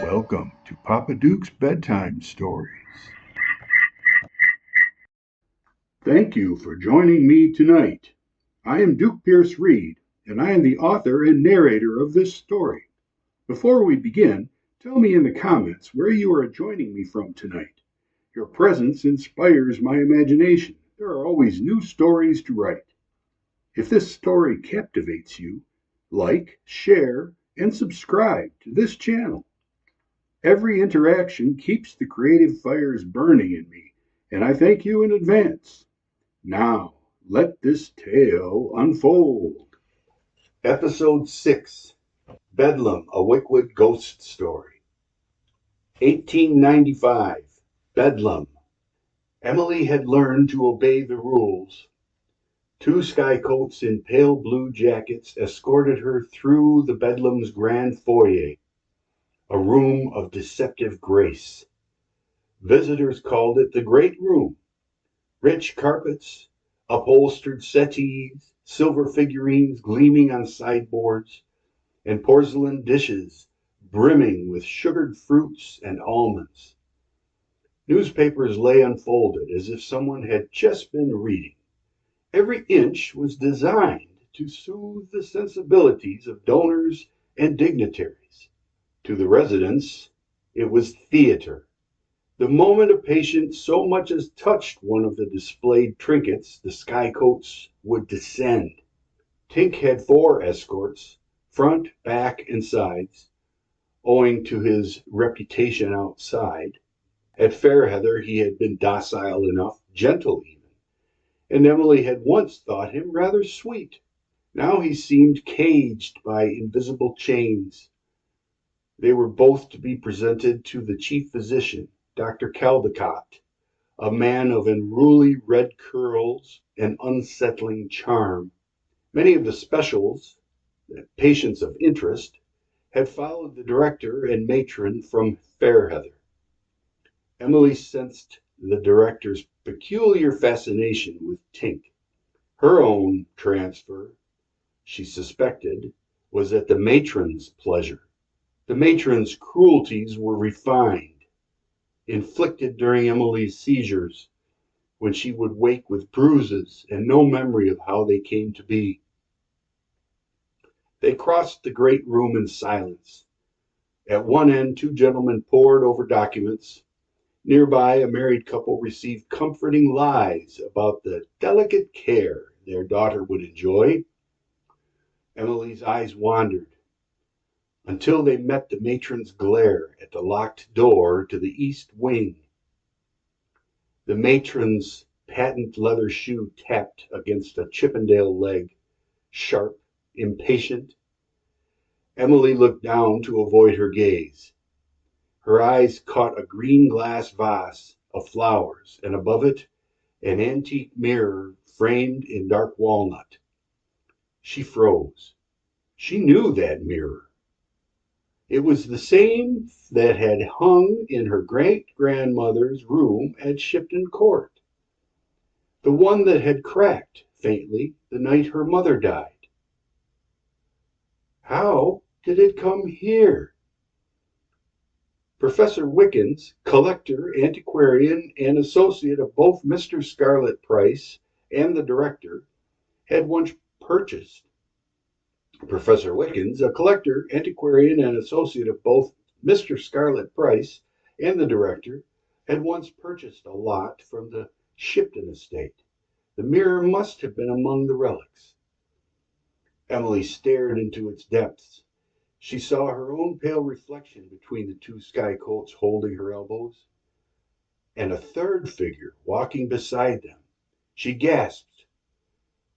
Welcome to Papa Duke's Bedtime Stories. Thank you for joining me tonight. I am Duke Pierce Reed, and I am the author and narrator of this story. Before we begin, tell me in the comments where you are joining me from tonight. Your presence inspires my imagination. There are always new stories to write. If this story captivates you, like, share, and subscribe to this channel. Every interaction keeps the creative fires burning in me, and I thank you in advance. Now, let this tale unfold. Episode 6, Bedlam, a Wychwood Ghost Story. 1895, Bedlam. Emily had learned to obey the rules. Two skycoats in pale blue jackets escorted her through the Bedlam's grand foyer, a room of deceptive grace. Visitors called it the Great Room. Rich carpets, upholstered settees, silver figurines gleaming on sideboards, and porcelain dishes brimming with sugared fruits and almonds. Newspapers lay unfolded as if someone had just been reading. Every inch was designed to soothe the sensibilities of donors and dignitaries. To the residents, it was theater. The moment a patient so much as touched one of the displayed trinkets, the skycoats would descend. Tink had 4 escorts, front, back, and sides, owing to his reputation outside. At Fairheather he had been docile enough, gentle even, and Emily had once thought him rather sweet. Now he seemed caged by invisible chains. They were both to be presented to the chief physician, Dr. Caldecott, a man of unruly red curls and unsettling charm. Many of the specials, patients of interest, had followed the director and matron from Fairheather. Emily sensed the director's peculiar fascination with Tink. Her own transfer, she suspected, was at the matron's pleasure. The matron's cruelties were refined, inflicted during Emily's seizures, when she would wake with bruises and no memory of how they came to be. They crossed the great room in silence. At one end, 2 gentlemen pored over documents. Nearby, a married couple received comforting lies about the delicate care their daughter would enjoy. Emily's eyes wandered until they met the matron's glare at the locked door to the east wing. The matron's patent leather shoe tapped against a Chippendale leg, sharp, impatient. Emily looked down to avoid her gaze. Her eyes caught a green glass vase of flowers, and above it, an antique mirror framed in dark walnut. She froze. She knew that mirror. It was the same that had hung in her great-grandmother's room at Shipton Court, the one that had cracked faintly the night her mother died. How did it come here? Professor Wickens, collector, antiquarian, and associate of both Mr. Scarlet Price and the director, had once purchased. Professor Wickens, a collector, antiquarian, and associate of both Mr. Scarlet Price and the director, had once purchased a lot from the Shipton estate. The mirror must have been among the relics. Emily stared into its depths. She saw her own pale reflection between the 2 skycoats holding her elbows, and a third figure walking beside them. She gasped.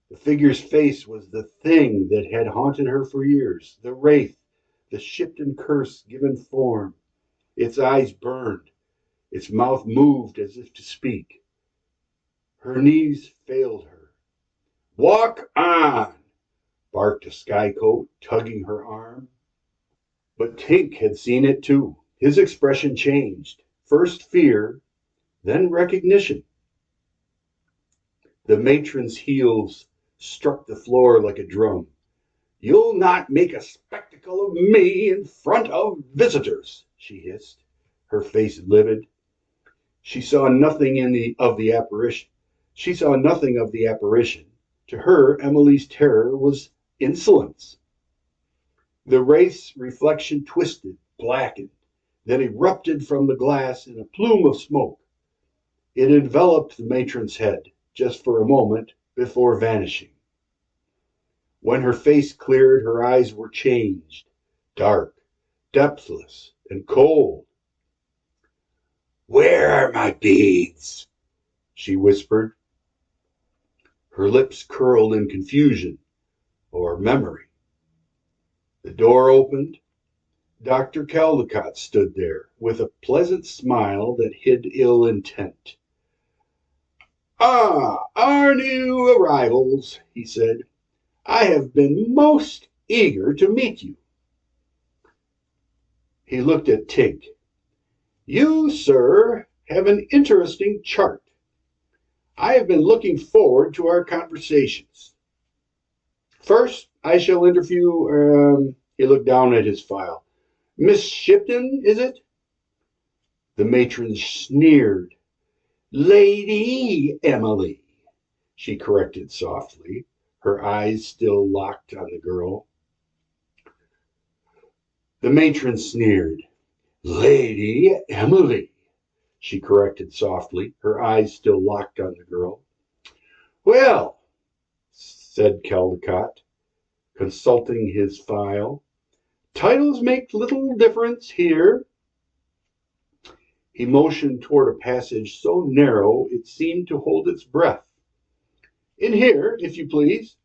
The figure's face was the thing that had haunted her for years, the Wraith, the Shipton curse given form. Its eyes burned. Its mouth moved as if to speak. Her knees failed her. "Walk on!" barked a skycoat, tugging her arm. But Tink had seen it too. His expression changed. First fear, then recognition. The matron's heels struck the floor like a drum. "You'll not make a spectacle of me in front of visitors," she hissed, her face livid. She saw nothing of the apparition. She saw nothing of the apparition. To her, Emily's terror was insolence. The Wraith's reflection twisted, blackened, then erupted from the glass in a plume of smoke. It enveloped the matron's head, just for a moment, before vanishing. When her face cleared, her eyes were changed, dark, depthless, and cold. "Where are my beads?" she whispered. Her lips curled in confusion or memory. The door opened. Dr. Caldecott stood there with a pleasant smile that hid ill intent. "Ah, our new arrivals," he said. "I have been most eager to meet you." He looked at Tink. "You, sir, have an interesting chart. I have been looking forward to our conversations. First, I shall interview, he looked down at his file. Miss Shipton, is it?" The matron sneered. "Lady Emily," she corrected softly, her eyes still locked on the girl. The matron sneered. "Lady Emily," she corrected softly, her eyes still locked on the girl. "Well," said Caldecott, consulting his file, "titles make little difference here." He motioned toward a passage so narrow it seemed to hold its breath. "In here, if you please."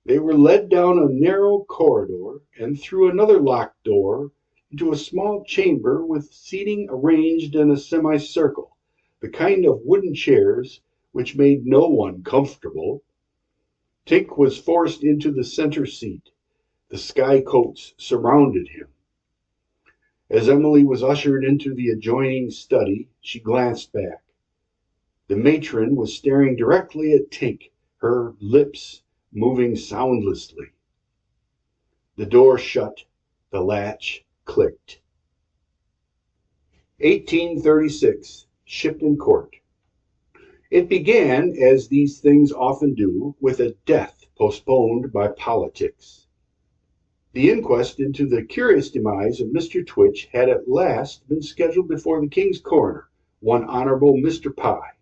They were led down a narrow corridor and through another locked door into a small chamber with seating arranged in a semicircle, the kind of wooden chairs which made no one comfortable. Tink was forced into the center seat. The sky coats surrounded him. As Emily was ushered into the adjoining study, she glanced back. The matron was staring directly at Tink, her lips moving soundlessly. The door shut, the latch clicked. 1836, Shipton Court. It began, as these things often do, with a death postponed by politics. The inquest into the curious demise of Mr. Twitch had at last been scheduled before the King's coroner, one Honorable Mr. Pye,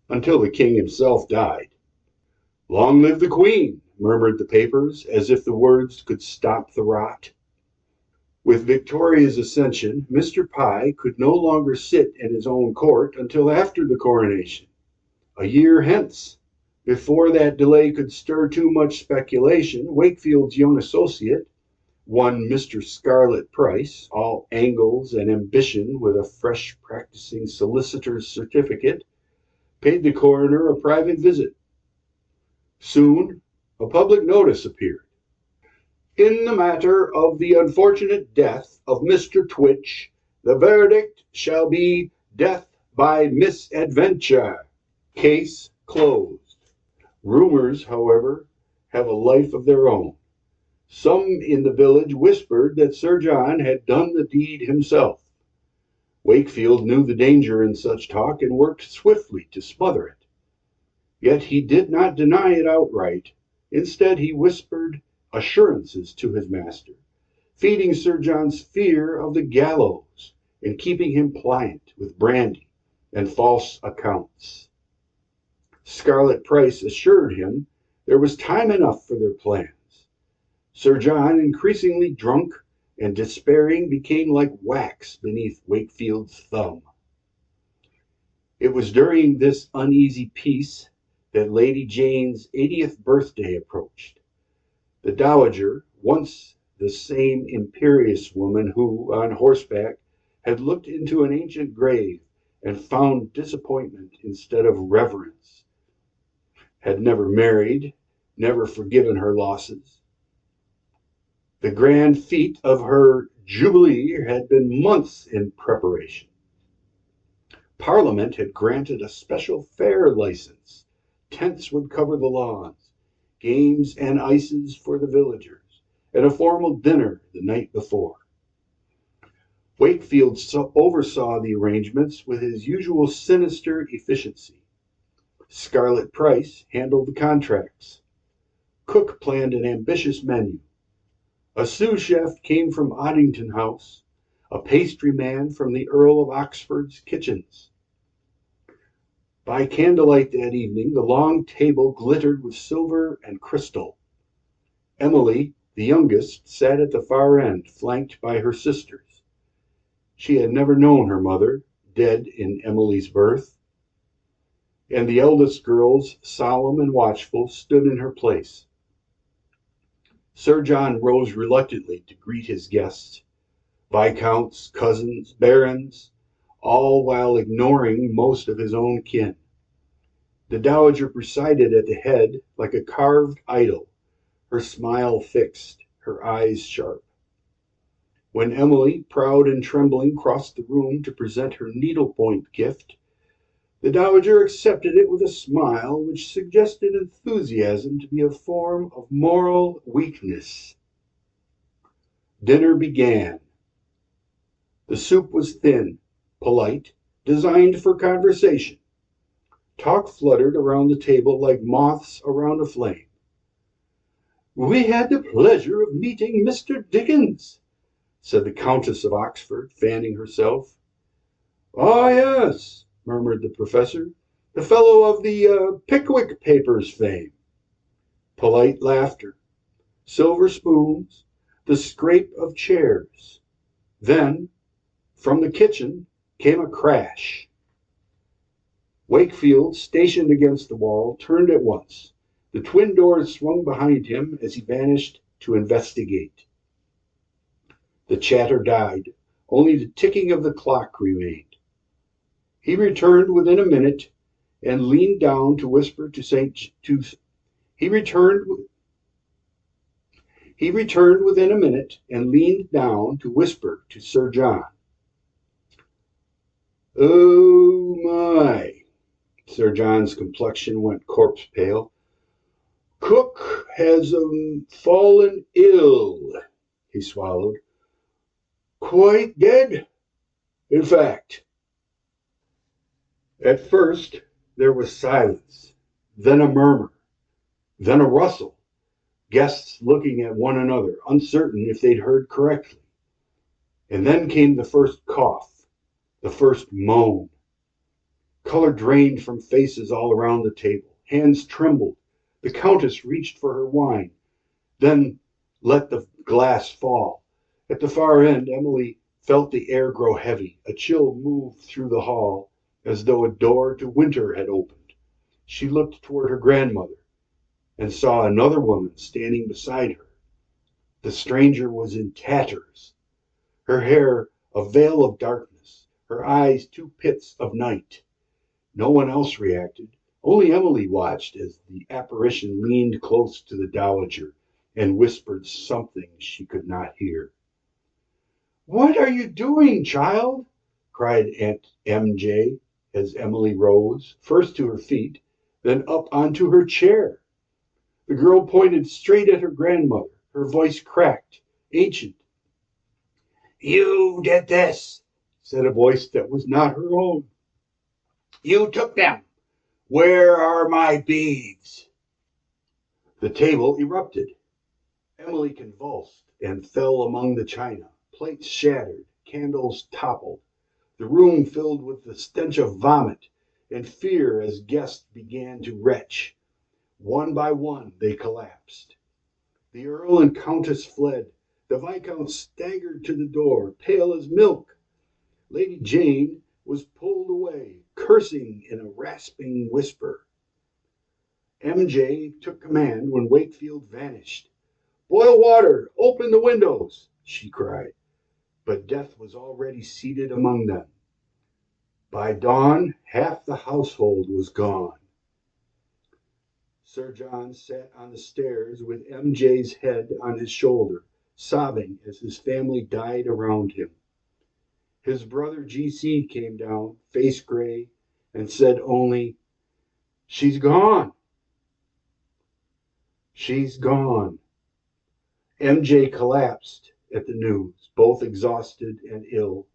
until the King himself died. "Long live the Queen," murmured the papers, as if the words could stop the rot. With Victoria's accession, Mr. Pye could no longer sit in his own court until after the coronation, a year hence. Before that delay could stir too much speculation, Wakefield's young associate, one Mr. Scarlet Price, all angles and ambition with a fresh practicing solicitor's certificate, paid the coroner a private visit. Soon, a public notice appeared. "In the matter of the unfortunate death of Mr. Twitch, the verdict shall be death by misadventure. Case closed." Rumors, however, have a life of their own. Some in the village whispered that Sir John had done the deed himself. Wakefield knew the danger in such talk and worked swiftly to smother it. Yet he did not deny it outright. Instead, he whispered assurances to his master, feeding Sir John's fear of the gallows and keeping him pliant with brandy and false accounts. Scarlet Price assured him there was time enough for their plans. Sir John, increasingly drunk and despairing, became like wax beneath Wakefield's thumb. It was during this uneasy peace that Lady Jane's 80th birthday approached. The dowager, once the same imperious woman who, on horseback, had looked into an ancient grave and found disappointment instead of reverence, had never married, never forgiven her losses. The grand fete of her jubilee had been months in preparation. Parliament had granted a special fair license. Tents would cover the lawns, games and ices for the villagers, and a formal dinner the night before. Wakefield oversaw the arrangements with his usual sinister efficiency. Scarlet Price handled the contracts. Cook planned an ambitious menu. A sous chef came from Oddington House, a pastry man from the Earl of Oxford's kitchens. By candlelight that evening, the long table glittered with silver and crystal. Emily, the youngest, sat at the far end, flanked by her sisters. She had never known her mother, dead in Emily's birth, and the eldest girls, solemn and watchful, stood in her place. Sir John rose reluctantly to greet his guests, viscounts, cousins, barons, all while ignoring most of his own kin. The dowager presided at the head like a carved idol, her smile fixed, her eyes sharp. When Emily, proud and trembling, crossed the room to present her needlepoint gift, the dowager accepted it with a smile which suggested enthusiasm to be a form of moral weakness. Dinner began. The soup was thin, polite, designed for conversation. Talk fluttered around the table like moths around a flame. "We had the pleasure of meeting Mr. Wickens," said the Countess of Oxford, fanning herself. "Ah, yes," murmured the professor, "the fellow of the Pickwick Papers fame." Polite laughter, silver spoons, the scrape of chairs. Then, from the kitchen, came a crash. Wakefield, stationed against the wall, turned at once. The twin doors swung behind him as he vanished to investigate. The chatter died. Only the ticking of the clock remained. He returned within a minute and leaned down to whisper to He returned within a minute and leaned down to whisper to Sir John. "Oh my!" Sir John's complexion went corpse pale. "Cook has fallen ill." He swallowed. "Quite dead, in fact." At first there was silence, then a murmur, then a rustle, guests looking at one another, uncertain if they'd heard correctly. And then came the first cough, the first moan. Color drained from faces all around the table. Hands trembled. The Countess reached for her wine, then let the glass fall. At the far end, Emily felt the air grow heavy. A chill moved through the hall, as though a door to winter had opened. She looked toward her grandmother and saw another woman standing beside her. The stranger was in tatters, her hair a veil of darkness, her eyes two pits of night. No one else reacted. Only Emily watched as the apparition leaned close to the dowager and whispered something she could not hear. "What are you doing, child?" cried Aunt M.J. as Emily rose, first to her feet, then up onto her chair. The girl pointed straight at her grandmother. Her voice cracked, ancient. "You did this," said a voice that was not her own. "You took them. Where are my beads?" The table erupted. Emily convulsed and fell among the china. Plates shattered, candles toppled. The room filled with the stench of vomit and fear as guests began to retch. One by one they collapsed. The Earl and Countess fled. The Viscount staggered to the door, pale as milk. Lady Jane was pulled away, cursing in a rasping whisper. MJ took command when Wakefield vanished. "Boil water! Open the windows!" she cried. But death was already seated among them. By dawn, half the household was gone. Sir John sat on the stairs with MJ's head on his shoulder, sobbing as his family died around him. His brother GC came down, face gray, and said only, "She's gone. She's gone." MJ collapsed at the news, both exhausted and ill,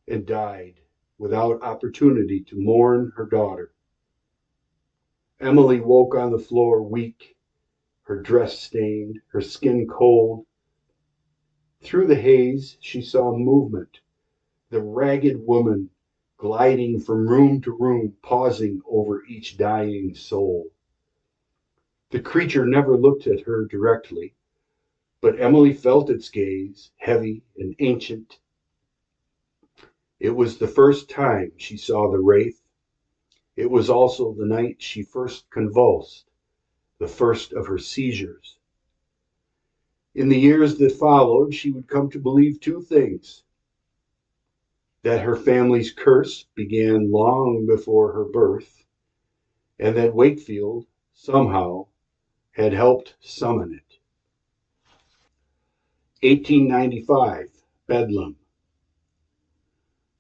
and died without opportunity to mourn her daughter. Emily woke on the floor weak, her dress stained, her skin cold. Through the haze, she saw movement, the ragged woman gliding from room to room, pausing over each dying soul. The creature never looked at her directly, but Emily felt its gaze, heavy and ancient. It was the first time she saw the Wraith. It was also the night she first convulsed, the first of her seizures. In the years that followed, she would come to believe two things: that her family's curse began long before her birth, and that Wakefield, somehow, had helped summon it. 1895, Bedlam.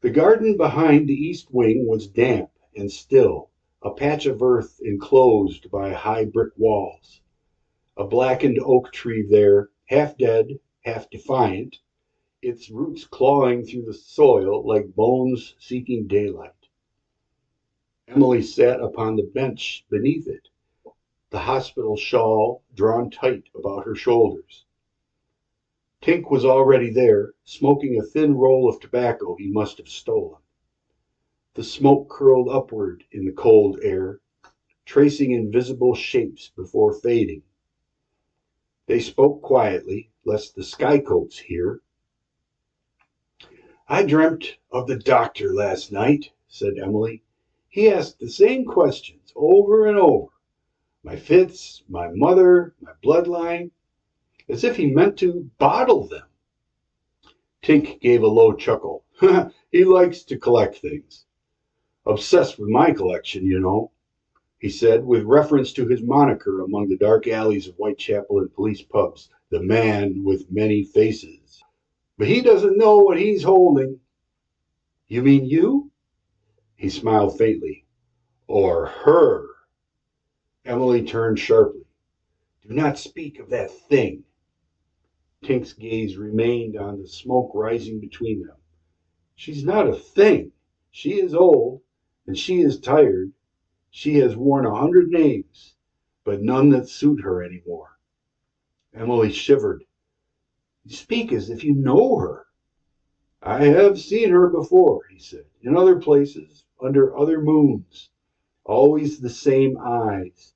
The garden behind the east wing was damp and still, a patch of earth enclosed by high brick walls. A blackened oak tree there, half dead, half defiant, its roots clawing through the soil like bones seeking daylight. Emily sat upon the bench beneath it, the hospital shawl drawn tight about her shoulders. Tink was already there, smoking a thin roll of tobacco he must have stolen. The smoke curled upward in the cold air, tracing invisible shapes before fading. They spoke quietly, lest the skycoats hear. "I dreamt of the doctor last night," said Emily. "He asked the same questions over and over. My fits, my mother, my bloodline, as if he meant to bottle them." Tink gave a low chuckle. "He likes to collect things. Obsessed with my collection, you know," he said, with reference to his moniker among the dark alleys of Whitechapel and police pubs, "the man with many faces. But he doesn't know what he's holding." "You mean you?" He smiled faintly. "Or her." Emily turned sharply. "Do not speak of that thing." Tink's gaze remained on the smoke rising between them. "She's not a thing. She is old, and she is tired. She has worn 100 names, but none that suit her anymore." Emily shivered. "You speak as if you know her." "I have seen her before," he said, "in other places, under other moons. Always the same eyes.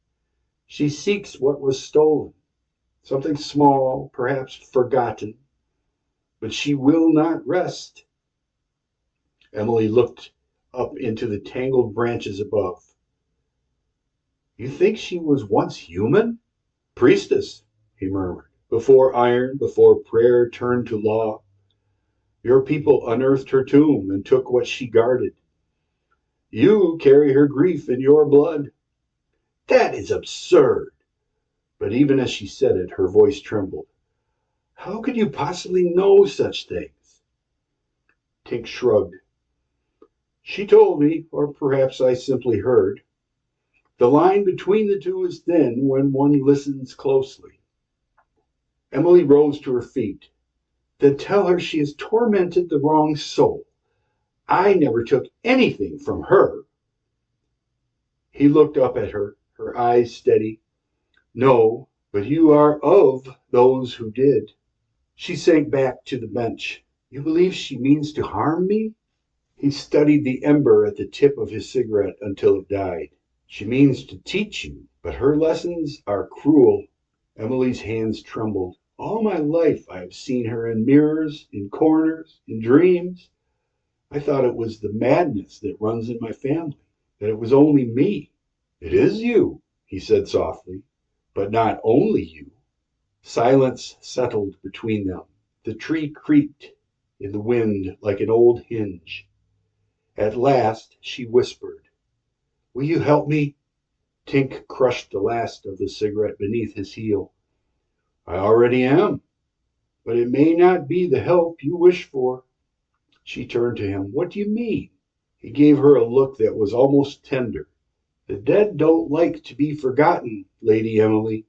She seeks what was stolen, something small, perhaps forgotten, but she will not rest." Emily looked up into the tangled branches above. "You think she was once human?" "Priestess," he murmured. "Before iron, before prayer turned to law. Your people unearthed her tomb and took what she guarded. You carry her grief in your blood." "That is absurd." But even as she said it, her voice trembled. "How could you possibly know such things?" Tink shrugged. "She told me, or perhaps I simply heard. The line between the two is thin when one listens closely." Emily rose to her feet. "Then tell her she has tormented the wrong soul. I never took anything from her." He looked up at her, her eyes steady. "No, but you are of those who did." She sank back to the bench. "You believe she means to harm me?" He studied the ember at the tip of his cigarette until it died. "She means to teach you, but her lessons are cruel." Emily's hands trembled. "All my life I have seen her in mirrors, in corners, in dreams. I thought it was the madness that runs in my family, that it was only me." "It is you," he said softly, "but not only you." Silence settled between them. The tree creaked in the wind like an old hinge. At last she whispered, "Will you help me?" Tink crushed the last of the cigarette beneath his heel. "I already am, but it may not be the help you wish for." She turned to him. "What do you mean?" He gave her a look that was almost tender. "The dead don't like to be forgotten, Lady Emily,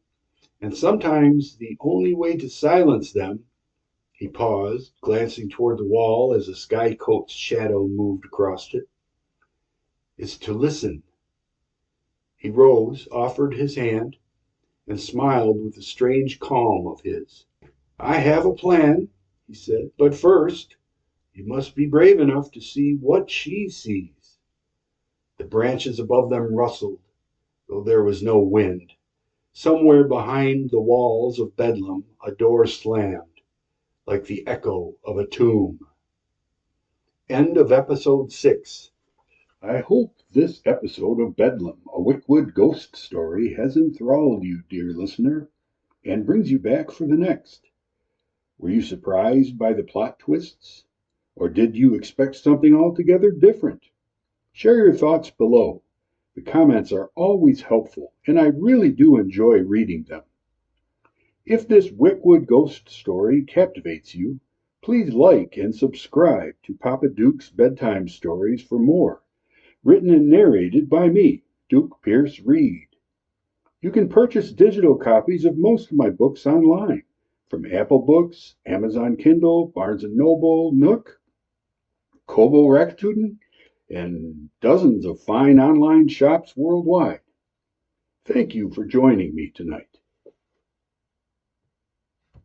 and sometimes the only way to silence them," He paused, glancing toward the wall as a skycoat's shadow moved across it. "Is to listen." He rose, offered his hand, and smiled with a strange calm of his. "I have a plan," he said, "but first you must be brave enough to see what she sees." The branches above them rustled, though there was no wind. Somewhere behind the walls of Bedlam a door slammed, like the echo of a tomb. End of episode 6. I hope this episode of Bedlam, a Wychwood ghost story, has enthralled you, dear listener, and brings you back for the next. Were you surprised by the plot twists? Or did you expect something altogether different? Share your thoughts below. The comments are always helpful, and I really do enjoy reading them. If this Wychwood ghost story captivates you, please like and subscribe to Papa Duke's Bedtime Stories for more, written and narrated by me, Duke Pierce Reed. You can purchase digital copies of most of my books online from Apple Books, Amazon Kindle, Barnes & Noble, Nook, Kobo Rakuten, and dozens of fine online shops worldwide. Thank you for joining me tonight.